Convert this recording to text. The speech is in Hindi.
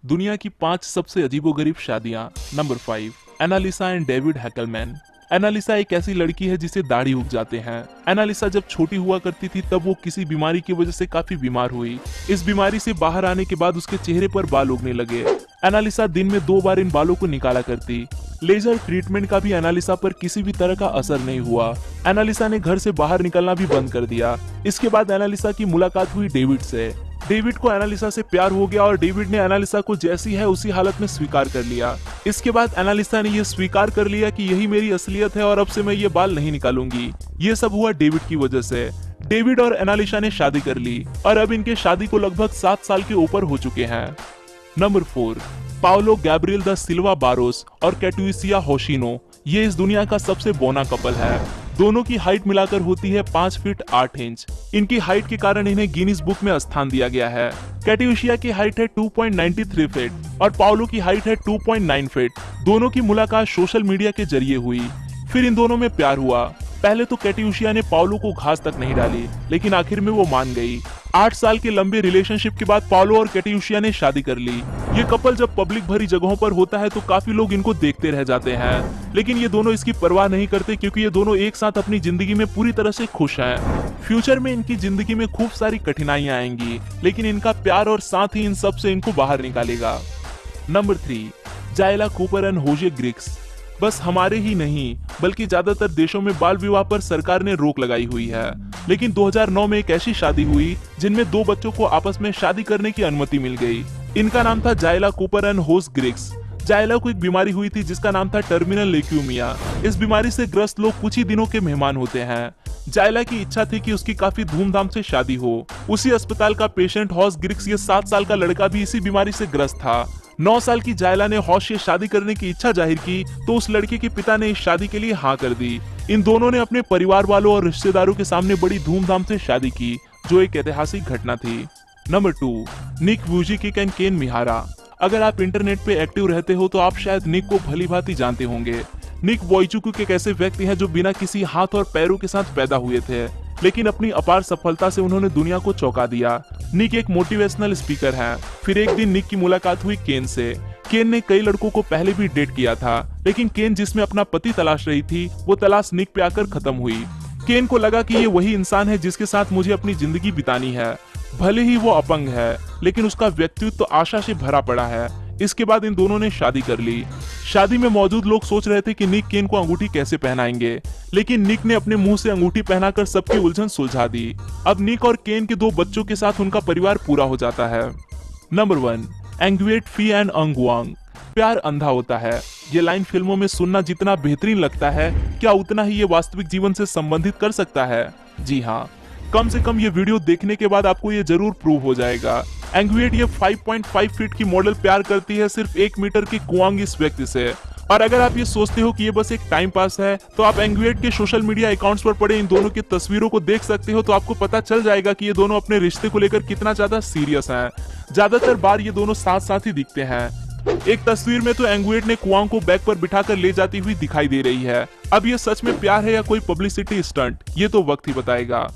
दुनिया की 5 सबसे अजीबोगरीब शादियां। Number 5, Annalisa and David Hackelman. Annalisa एक ऐसी लड़की है जिसे दाढ़ी उग जाते हैं। एनालिसा जब छोटी हुआ करती थी तब वो किसी बीमारी की वजह से काफी बीमार हुई। इस बीमारी से बाहर आने के बाद उसके चेहरे पर बाल उगने लगे। एनालिसा दिन में 2 बार इन बालों को निकाला करती। लेजर ट्रीटमेंट का भी एनालिसा पर किसी भी तरह का असर नहीं हुआ। एनालिसा ने घर से बाहर निकलना भी बंद कर दिया। इसके बाद एनालिसा की मुलाकात हुई डेविड से। डेविड को एनालिसा से प्यार हो गया और डेविड ने एनालिसा को जैसी है उसी हालत में स्वीकार कर लिया। इसके बाद एनालिसा ने यह स्वीकार कर लिया कि यही मेरी असलियत है और अब से मैं ये बाल नहीं निकालूंगी। ये सब हुआ डेविड की वजह से। डेविड और एनालिसा ने शादी कर ली और अब इनके शादी को लगभग 7 साल के ऊपर हो चुके हैं। नंबर 4, पाओलो गैब्रियल दा सिल्वा बारोस और कैटुइसिया होशिनो। ये इस दुनिया का सबसे बौना कपल है। दोनों की हाइट मिलाकर होती है 5 फीट 8 इंच। इनकी हाइट के कारण इन्हें गिनीज बुक में स्थान दिया गया है। कैटुइसिया की हाइट है 2.93 फीट और पाओलो की हाइट है 2.9 फीट। दोनों की मुलाकात सोशल मीडिया के जरिए हुई। फिर इन दोनों में प्यार हुआ। पहले तो कैटुइसिया ने पाओलो को घास तक नहीं डाली, लेकिन आखिर में वो मान गई। 8 साल के लंबे रिलेशनशिप के बाद पाओलो और कैटुइसिया ने शादी कर ली। ये कपल जब पब्लिक भरी जगहों पर होता है तो काफी लोग इनको देखते रह जाते हैं, लेकिन ये दोनों इसकी परवाह नहीं करते क्योंकि ये दोनों एक साथ अपनी जिंदगी में पूरी तरह से खुश हैं। फ्यूचर में इनकी जिंदगी में खूब सारी कठिनाइयां आएंगी, लेकिन इनका प्यार और साथ ही इन सब से इनको बाहर निकालेगा। नंबर 3, जायला कूपर एंड होजे ग्रिक्स। बस हमारे ही नहीं बल्कि ज्यादातर देशों में बाल विवाह पर सरकार ने रोक लगाई हुई है, लेकिन 2009 में एक ऐसी शादी हुई जिनमें 2 बच्चों को आपस में शादी करने की अनुमति मिल गई। इनका नाम था जायला कूपर एंड होज ग्रिक्स। जायला को एक बीमारी हुई थी जिसका नाम था टर्मिनल ल्यूकेमिया। इस बीमारी से ग्रस्त लोग कुछ ही दिनों के मेहमान होते हैं। जायला की इच्छा थी कि उसकी काफी धूमधाम से शादी हो। उसी अस्पताल का पेशेंट हॉस ग्रिक्स, ये 7 साल का लड़का भी इसी बीमारी से ग्रस्त था। 9 साल की जायला ने हॉश से शादी करने की इच्छा जाहिर की तो उस लड़के के पिता ने इस शादी के लिए हाँ कर दी। इन दोनों ने अपने परिवार वालों और रिश्तेदारों के सामने बड़ी धूमधाम से शादी की, जो एक ऐतिहासिक घटना थी। नंबर 2, निक वुजिकिक एंड केन मिहारा। अगर आप इंटरनेट पे एक्टिव रहते हो तो आप शायद निक को भली भांति जानते होंगे। निक वोइचुकिक एक ऐसे व्यक्ति हैं जो बिना किसी हाथ और पैरों के साथ पैदा हुए थे, लेकिन अपनी अपार सफलता से उन्होंने दुनिया को चौंका दिया। निक एक मोटिवेशनल स्पीकर हैं। फिर एक दिन निक की मुलाकात हुई केन से। केन ने कई लड़कों को पहले भी डेट किया था, लेकिन केन जिसमें अपना पति तलाश रही थी वो तलाश निक पे आकर खत्म हुई। केन को लगा कि ये वही इंसान है जिसके साथ मुझे अपनी जिंदगी बितानी है। भले ही वो अपंग है, लेकिन उसका व्यक्तित्व तो आशा से भरा पड़ा है। इसके बाद इन दोनों ने शादी कर ली। शादी में मौजूद लोग सोच रहे थे कि निक केन को अंगूठी कैसे पहनाएंगे, लेकिन निक ने अपने मुंह से अंगूठी पहनाकर सबकी उलझन सुलझा दी। अब निक और केन के 2 बच्चों के साथ उनका परिवार पूरा हो जाता है। नंबर 1, एंग्विएट फी एंड अंगवांग। प्यार अंधा होता है। ये लाइन फिल्मों में सुनना जितना बेहतरीन लगता है, क्या उतना ही ये वास्तविक जीवन से संबंधित कर सकता है? जी हाँ, कम से कम ये वीडियो देखने के बाद आपको ये जरूर प्रूव हो जाएगा। एंग्विएट ये 5.5 फीट की मॉडल प्यार करती है सिर्फ 1 मीटर की कुआंग इस व्यक्ति से। और अगर आप ये सोचते हो कि ये बस एक टाइम पास है, तो आप एंग्विएट के सोशल मीडिया अकाउंट्स पर पड़े इन दोनों की तस्वीरों को देख सकते हो, तो आपको पता चल जाएगा कि ये दोनों अपने रिश्ते को लेकर कितना ज्यादा सीरियस हैं। ज्यादातर बार ये दोनों साथ साथ ही दिखते हैं। एक तस्वीर में तो एंग्विएट ने कुआंग को बैग पर बिठाकर ले जाती हुई दिखाई दे रही है। अब ये सच में प्यार है या कोई पब्लिसिटी स्टंट, ये तो वक्त ही बताएगा।